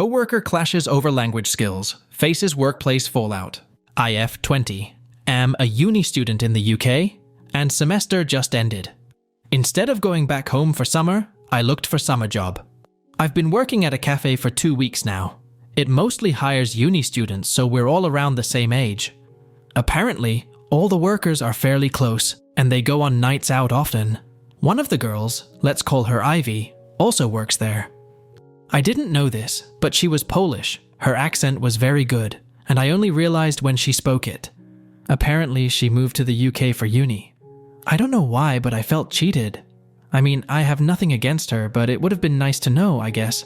Coworker clashes over language skills, faces workplace fallout. IF 20. Am a uni student in the UK, and semester just ended. Instead of going back home for summer, I looked for summer job. I've been working at a cafe for 2 weeks now. It mostly hires uni students, so we're all around the same age. Apparently, all the workers are fairly close, and they go on nights out often. One of the girls, let's call her Ivy, also works there. I didn't know this, but she was Polish. Her accent was very good, and I only realized when she spoke it. Apparently, she moved to the UK for uni. I don't know why, but I felt cheated. I mean, I have nothing against her, but it would have been nice to know, I guess.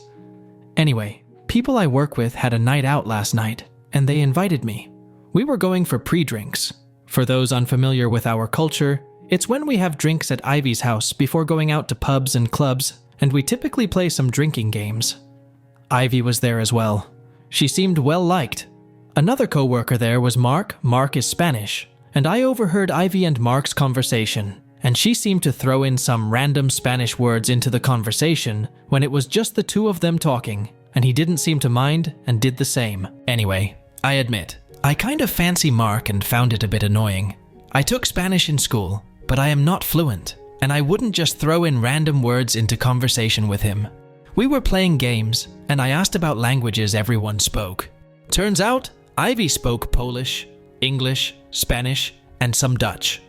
Anyway, people I work with had a night out last night, and they invited me. We were going for pre-drinks. For those unfamiliar with our culture, it's when we have drinks at Ivy's house before going out to pubs and clubs, and we typically play some drinking games. Ivy was there as well. She seemed well-liked. Another co-worker there was Mark. Mark is Spanish, and I overheard Ivy and Mark's conversation, and she seemed to throw in some random Spanish words into the conversation when it was just the two of them talking, and he didn't seem to mind and did the same. Anyway, I admit, I kind of fancy Mark and found it a bit annoying. I took Spanish in school, but I am not fluent, and I wouldn't just throw in random words into conversation with him. We were playing games, and I asked about languages everyone spoke. Turns out, Ivy spoke Polish, English, Spanish, and some Dutch.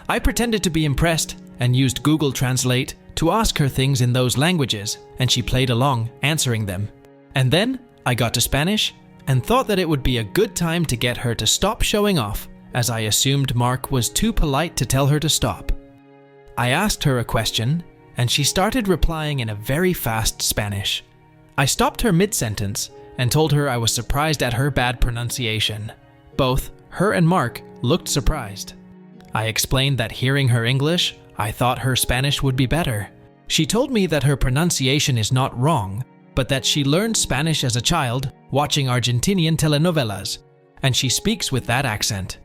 I pretended to be impressed and used Google Translate to ask her things in those languages, and she played along, answering them. And then I got to Spanish and thought that it would be a good time to get her to stop showing off, as I assumed Mark was too polite to tell her to stop. I asked her a question, and she started replying in a very fast Spanish. I stopped her mid-sentence and told her I was surprised at her bad pronunciation. Both her and Mark looked surprised. I explained that hearing her English, I thought her Spanish would be better. She told me that her pronunciation is not wrong, but that she learned Spanish as a child watching Argentinian telenovelas, and she speaks with that accent.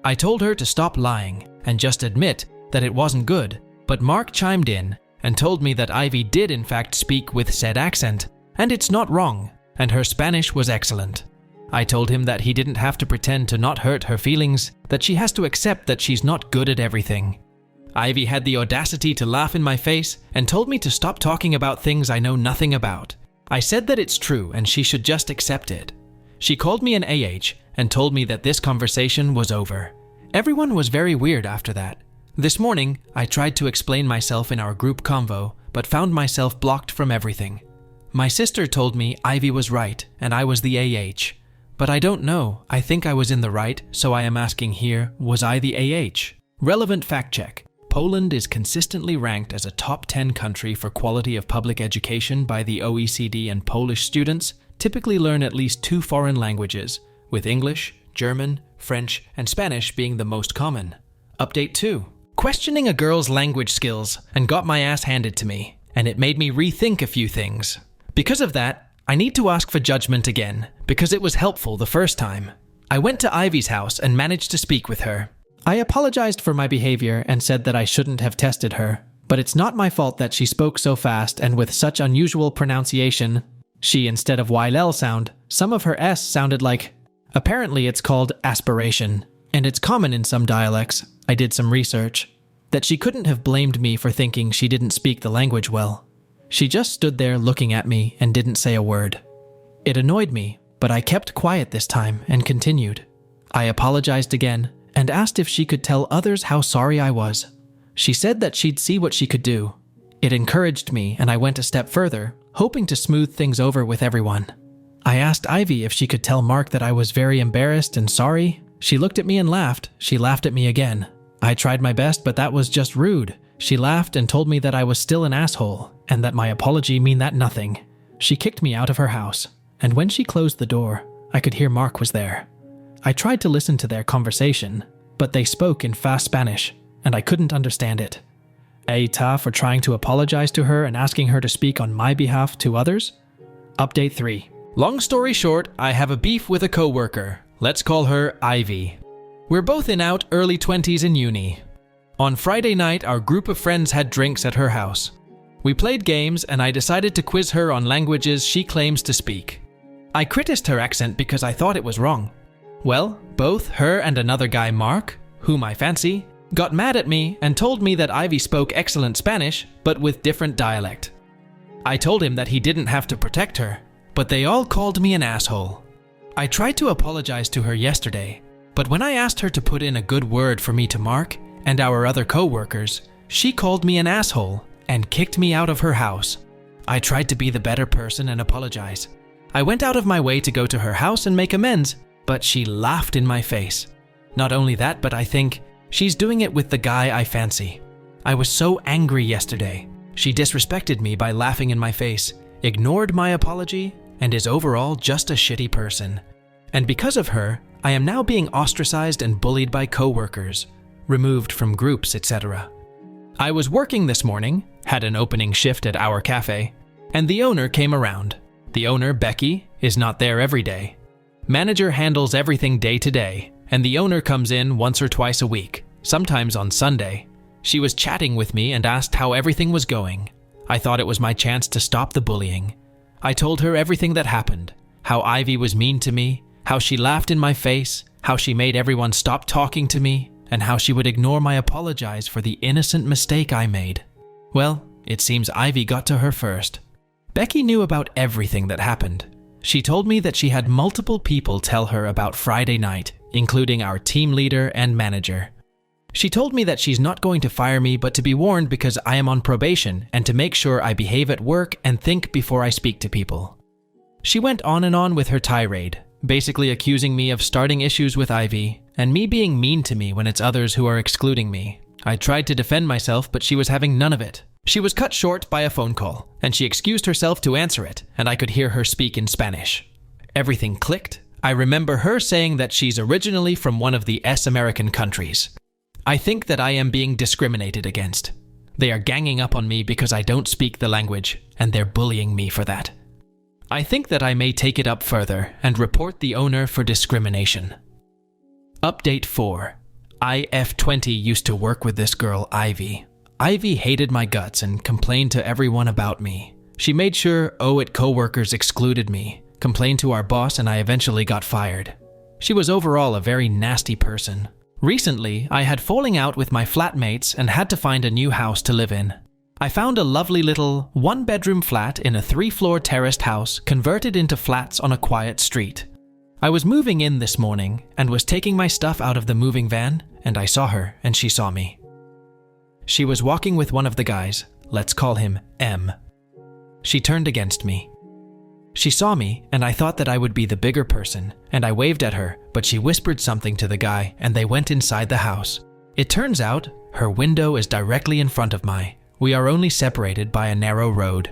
I told her to stop lying and just admit that it wasn't good, but Mark chimed in and told me that Ivy did in fact speak with said accent, and it's not wrong, and her Spanish was excellent. I told him that he didn't have to pretend to not hurt her feelings, that she has to accept that she's not good at everything. Ivy had the audacity to laugh in my face and told me to stop talking about things I know nothing about. I said that it's true and she should just accept it. She called me an AH and told me that this conversation was over. Everyone was very weird after that. This morning, I tried to explain myself in our group convo, but found myself blocked from everything. My sister told me Ivy was right and I was the AH. But I don't know, I think I was in the right, so I am asking here, was I the AH? Relevant fact check. Poland is consistently ranked as a top 10 country for quality of public education by the OECD, and Polish students typically learn at least 2 foreign languages, with English, German, French, and Spanish being the most common. Update 2. Questioning a girl's language skills and got my ass handed to me, and it made me rethink a few things. Because of that, I need to ask for judgment again, because it was helpful the first time. I went to Ivy's house and managed to speak with her. I apologized for my behavior and said that I shouldn't have tested her, but it's not my fault that she spoke so fast and with such unusual pronunciation. She, instead of YL sound, some of her S sounded like. Apparently it's called aspiration, and it's common in some dialects. I did some research. That she couldn't have blamed me for thinking she didn't speak the language well. She just stood there looking at me and didn't say a word. It annoyed me, but I kept quiet this time and continued. I apologized again and asked if she could tell others how sorry I was. She said that she'd see what she could do. It encouraged me, and I went a step further, hoping to smooth things over with everyone. I asked Ivy if she could tell Mark that I was very embarrassed and sorry. She looked at me and laughed. She laughed at me again. I tried my best, but that was just rude. She laughed and told me that I was still an asshole, and that my apology meant that nothing. She kicked me out of her house, and when she closed the door, I could hear Mark was there. I tried to listen to their conversation, but they spoke in fast Spanish, and I couldn't understand it. Ta for trying to apologize to her and asking her to speak on my behalf to others. Update 3. Long story short, I have a beef with a coworker. Let's call her Ivy. We're both in out early 20s in uni. On Friday night, our group of friends had drinks at her house. We played games, and I decided to quiz her on languages she claims to speak. I criticized her accent because I thought it was wrong. Well, both her and another guy, Mark, whom I fancy, got mad at me and told me that Ivy spoke excellent Spanish, but with different dialect. I told him that he didn't have to protect her, but they all called me an asshole. I tried to apologize to her yesterday, but when I asked her to put in a good word for me to Mark and our other co-workers, she called me an asshole and kicked me out of her house. I tried to be the better person and apologize. I went out of my way to go to her house and make amends, but she laughed in my face. Not only that, but I think she's doing it with the guy I fancy. I was so angry yesterday. She disrespected me by laughing in my face, ignored my apology, and is overall just a shitty person. And because of her, I am now being ostracized and bullied by co-workers, removed from groups, etc. I was working this morning, had an opening shift at our cafe, and the owner came around. The owner, Becky, is not there every day. Manager handles everything day to day, and the owner comes in once or twice a week, sometimes on Sunday. She was chatting with me and asked how everything was going. I thought it was my chance to stop the bullying. I told her everything that happened, how Ivy was mean to me, how she laughed in my face, how she made everyone stop talking to me, and how she would ignore my apologize for the innocent mistake I made. Well, it seems Ivy got to her first. Becky knew about everything that happened. She told me that she had multiple people tell her about Friday night, including our team leader and manager. She told me that she's not going to fire me, but to be warned because I am on probation and to make sure I behave at work and think before I speak to people. She went on and on with her tirade, basically accusing me of starting issues with Ivy and me being mean to me when it's others who are excluding me. I tried to defend myself, but she was having none of it. She was cut short by a phone call, and she excused herself to answer it, and I could hear her speak in Spanish. Everything clicked. I remember her saying that she's originally from one of the American countries. I think that I am being discriminated against. They are ganging up on me because I don't speak the language, and they're bullying me for that. I think that I may take it up further and report the owner for discrimination. Update 4. IF20 used to work with this girl, Ivy. Ivy hated my guts and complained to everyone about me. She made sure co-workers excluded me, complained to our boss, and I eventually got fired. She was overall a very nasty person. Recently, I had falling out with my flatmates and had to find a new house to live in. I found a lovely little one-bedroom flat in a 3-floor terraced house converted into flats on a quiet street. I was moving in this morning and was taking my stuff out of the moving van, and I saw her and she saw me. She was walking with one of the guys, let's call him M. She turned against me. She saw me, and I thought that I would be the bigger person, and I waved at her, but she whispered something to the guy, and they went inside the house. It turns out, her window is directly in front of mine. We are only separated by a narrow road.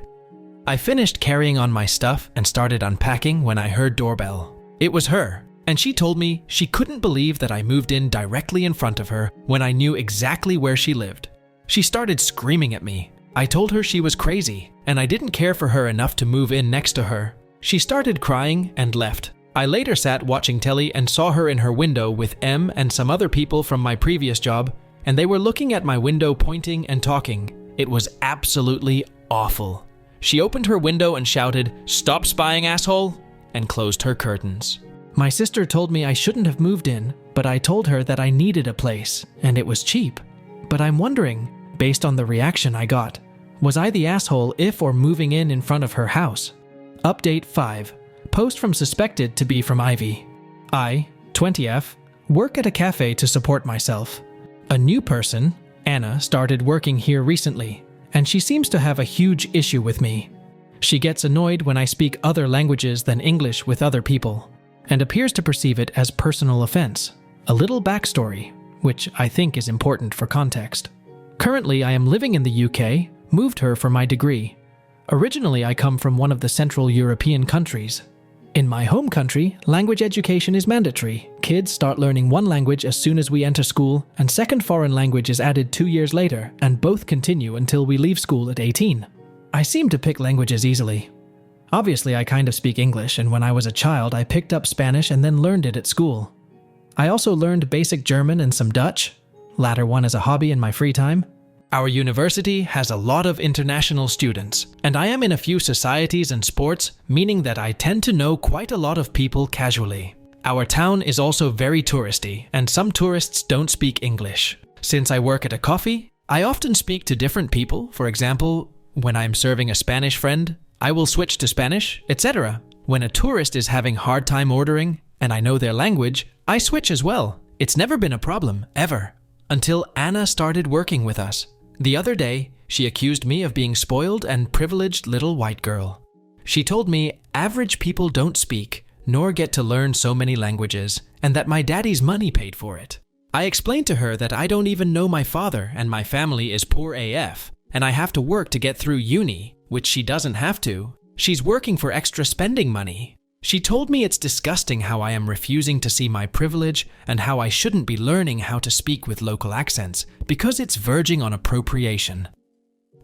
I finished carrying on my stuff and started unpacking when I heard doorbell. It was her, and she told me she couldn't believe that I moved in directly in front of her when I knew exactly where she lived. She started screaming at me. I told her she was crazy, and I didn't care for her enough to move in next to her. She started crying and left. I later sat watching telly and saw her in her window with M and some other people from my previous job, and they were looking at my window pointing and talking. It was absolutely awful. She opened her window and shouted, "Stop spying, asshole!" and closed her curtains. My sister told me I shouldn't have moved in, but I told her that I needed a place, and it was cheap. But I'm wondering, based on the reaction I got, was I the asshole if or moving in front of her house? Update 5. Post from suspected to be from Ivy. I, 20F, work at a cafe to support myself. A new person, Anna, started working here recently, and she seems to have a huge issue with me. She gets annoyed when I speak other languages than English with other people, and appears to perceive it as personal offense. A little backstory, which I think is important for context. Currently, I am living in the UK, moved here for my degree. Originally, I come from one of the Central European countries. In my home country, language education is mandatory. Kids start learning one language as soon as we enter school, and second foreign language is added 2 years later, and both continue until we leave school at 18. I seem to pick languages easily. Obviously, I kind of speak English, and when I was a child, I picked up Spanish and then learned it at school. I also learned basic German and some Dutch, latter one as a hobby in my free time. Our university has a lot of international students, and I am in a few societies and sports, meaning that I tend to know quite a lot of people casually. Our town is also very touristy, and some tourists don't speak English. Since I work at a coffee, I often speak to different people. For example, when I'm serving a Spanish friend, I will switch to Spanish, etc. When a tourist is having a hard time ordering, and I know their language, I switch as well. It's never been a problem, ever. Until Anna started working with us. The other day, she accused me of being spoiled and privileged little white girl. She told me average people don't speak, nor get to learn so many languages, and that my daddy's money paid for it. I explained to her that I don't even know my father and my family is poor AF, and I have to work to get through uni, which she doesn't have to. She's working for extra spending money. She told me it's disgusting how I am refusing to see my privilege and how I shouldn't be learning how to speak with local accents because it's verging on appropriation.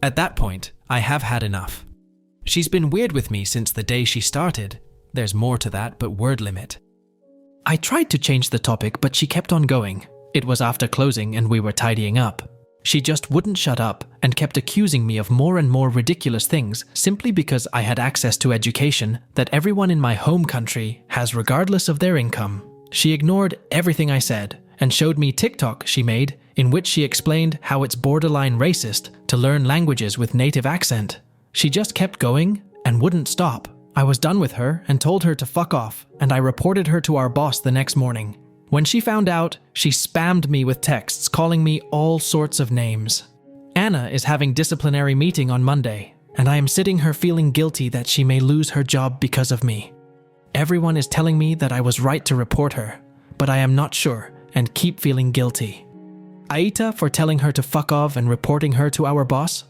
At that point, I have had enough. She's been weird with me since the day she started. There's more to that, but word limit. I tried to change the topic, but she kept on going. It was after closing and we were tidying up. She just wouldn't shut up and kept accusing me of more and more ridiculous things simply because I had access to education that everyone in my home country has regardless of their income. She ignored everything I said and showed me TikTok she made in which she explained how it's borderline racist to learn languages with native accent. She just kept going and wouldn't stop. I was done with her and told her to fuck off, and I reported her to our boss the next morning. When she found out, she spammed me with texts calling me all sorts of names. Anna is having disciplinary meeting on Monday, and I am sitting here feeling guilty that she may lose her job because of me. Everyone is telling me that I was right to report her, but I am not sure and keep feeling guilty. Aita for telling her to fuck off and reporting her to our boss,